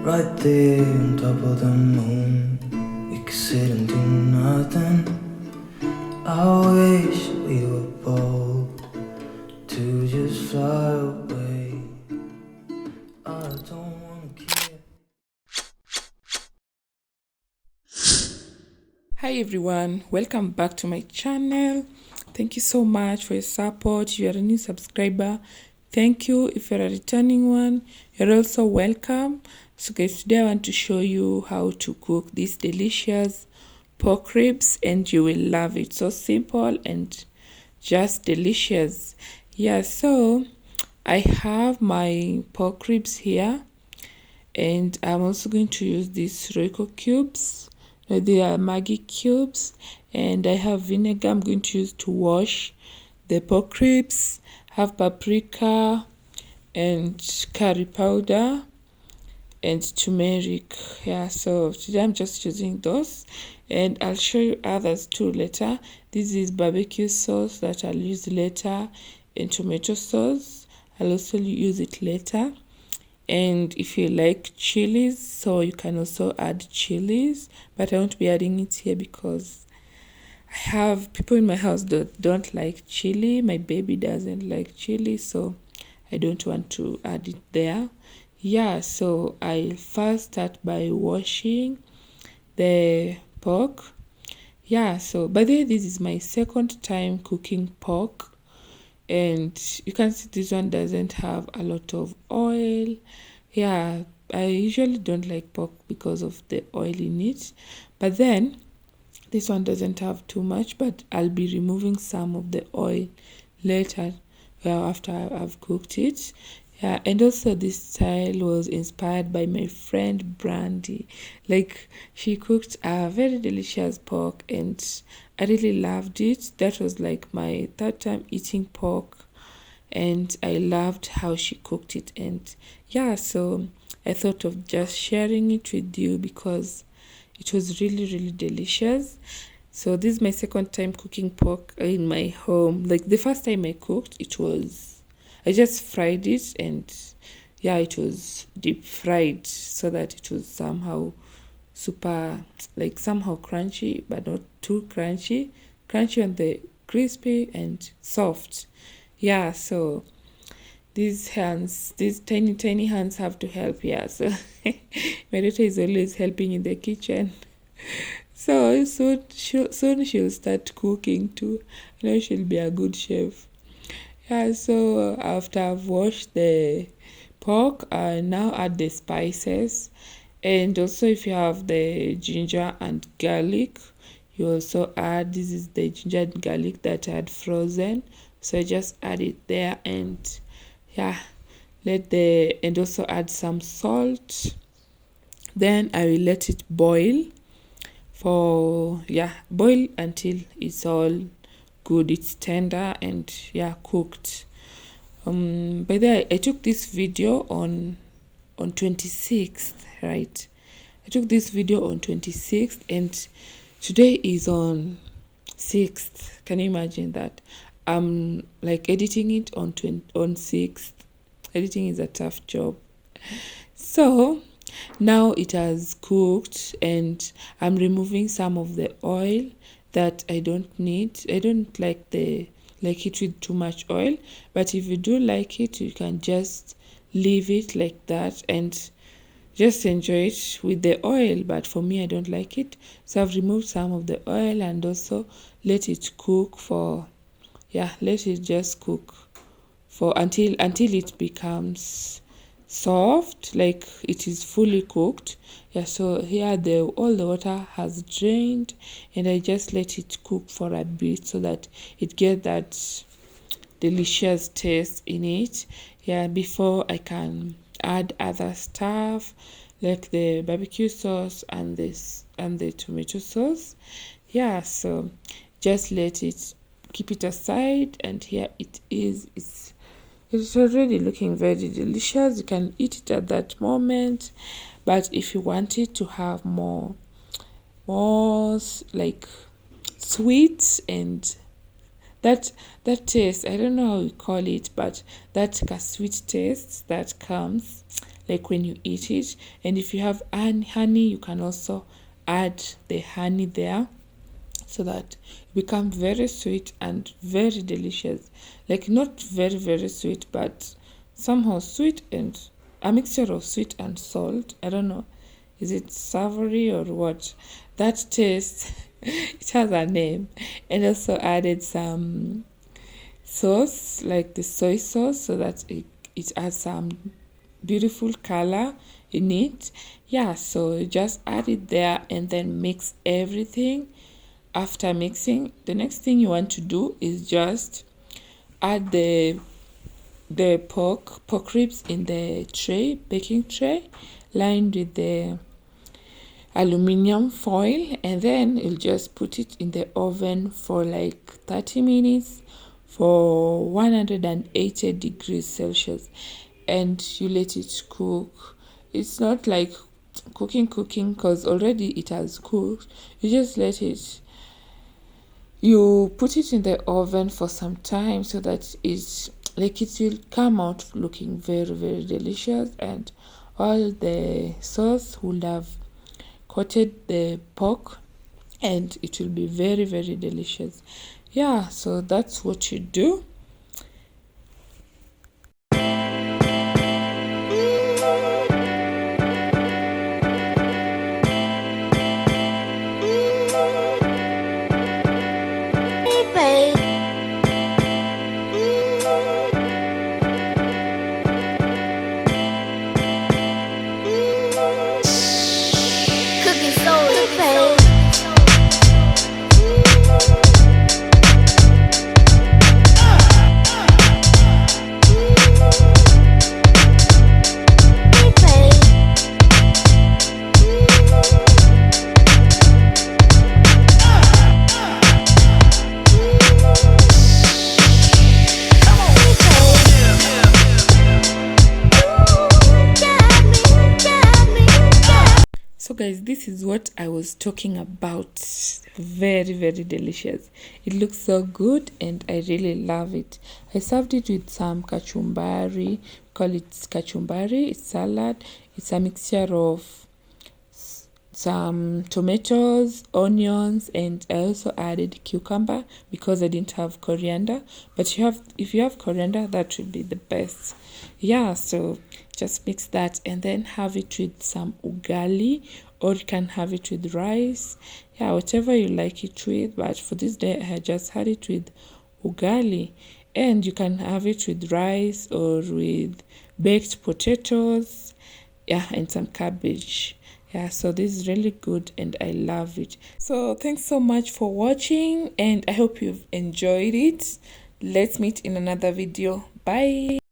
right there on top of the moon. We could sit and do nothing. I wish we were bold to just fly away. I don't wanna care. Hi everyone, welcome back to my channel. Thank you so much for your support. If you are a new subscriber, thank you. If you're a returning one, you're also welcome. So guys, today I want to show you how to cook these delicious pork ribs and you will love it. So simple and just delicious. Yeah, so I have my pork ribs here and I'm also going to use these Royco cubes. They are Maggi cubes, and I have vinegar I'm going to use to wash the pork ribs. Have paprika and curry powder and turmeric. Yeah, so today I'm just using those, and I'll show you others too later. This is barbecue sauce that I'll use later, and tomato sauce I'll also use it later. And if you like chilies, so you can also add chilies, but I won't be adding it here because I have people in my house that don't like chili. My baby doesn't like chili, so I don't want to add it there. Yeah, so I first start by washing the pork. Yeah, so by the way, this is my second time cooking pork, and you can see this one doesn't have a lot of oil. Yeah, I usually don't like pork because of the oil in it, but then this one doesn't have too much, but I'll be removing some of the oil later, well, after I've cooked it. Yeah, and also this style was inspired by my friend Brandy. Like, she cooked a very delicious pork and I really loved it. That was like my third time eating pork and I loved how she cooked it. And yeah, so I thought of just sharing it with you because it was really delicious. So this is my second time cooking pork in my home. Like the first time I cooked, I just fried it and yeah, it was deep fried so that it was somehow somehow crunchy, but not too crunchy. Crunchy on the crispy and soft. Yeah, so these tiny hands have to help. Yeah, so my daughter is always helping in the kitchen. So soon she'll start cooking too. I know she'll be a good chef. Yeah, so after I've washed the pork, I now add the spices. And also if you have the ginger and garlic, you also add, this is the ginger and garlic that I had frozen. So I just add it there and yeah, and also add some salt. Then I will let it boil boil until it's all good, it's tender and yeah, cooked. By the way, I took this video on 26th, right? I took this video on 26th and today is on 6th. Can you imagine that? I'm like editing it on 6th. Editing is a tough job. So now it has cooked and I'm removing some of the oil that I don't need. I don't like it with too much oil, but if you do like it, you can just leave it like that and just enjoy it with the oil. But for me, I don't like it, so I've removed some of the oil and also let it cook let it just cook for until it becomes soft, like it is fully cooked. Yeah, so here all the water has drained and I just let it cook for a bit so that it gets that delicious taste in it. Yeah, before I can add other stuff like the barbecue sauce and the tomato sauce. Yeah, so just keep it aside, and here it is. It's already looking very delicious. You can eat it at that moment, but if you want it to have more like sweet and that taste, I don't know how you call it, but that sweet taste that comes, like when you eat it. And if you have honey, you can also add the honey there, so that it becomes very sweet and very delicious. Like not very very sweet, but somehow sweet, and a mixture of sweet and salt. I don't know, is it savory or what? That taste, it has a name. And also added some sauce, like the soy sauce, so that it has some beautiful color in it. Yeah, so you just add it there and then mix everything. After mixing, the next thing you want to do is just add the pork ribs in the baking tray, lined with the aluminum foil, and then you'll just put it in the oven for like 30 minutes for 180 degrees Celsius, and you let it cook. It's not like cooking because already it has cooked. You just let it, you put it in the oven for some time, so that it's like it will come out looking very very delicious, and all the sauce would have coated the pork, and it will be very very delicious. Yeah, so that's what you do. So guys, this is what I was talking about. Very very delicious. It looks so good and I really love it. I served it with some kachumbari. Call it kachumbari. It's salad. It's a mixture of some tomatoes, onions, and I also added cucumber because I didn't have coriander. But if you have coriander, that would be the best. Yeah, so just mix that and then have it with some ugali, or you can have it with rice. Yeah, whatever you like it with. But for this day, I just had it with ugali, and you can have it with rice or with baked potatoes. Yeah, and some cabbage. Yeah, so this is really good and I love it. So thanks so much for watching, and I hope you've enjoyed it. Let's meet in another video. Bye.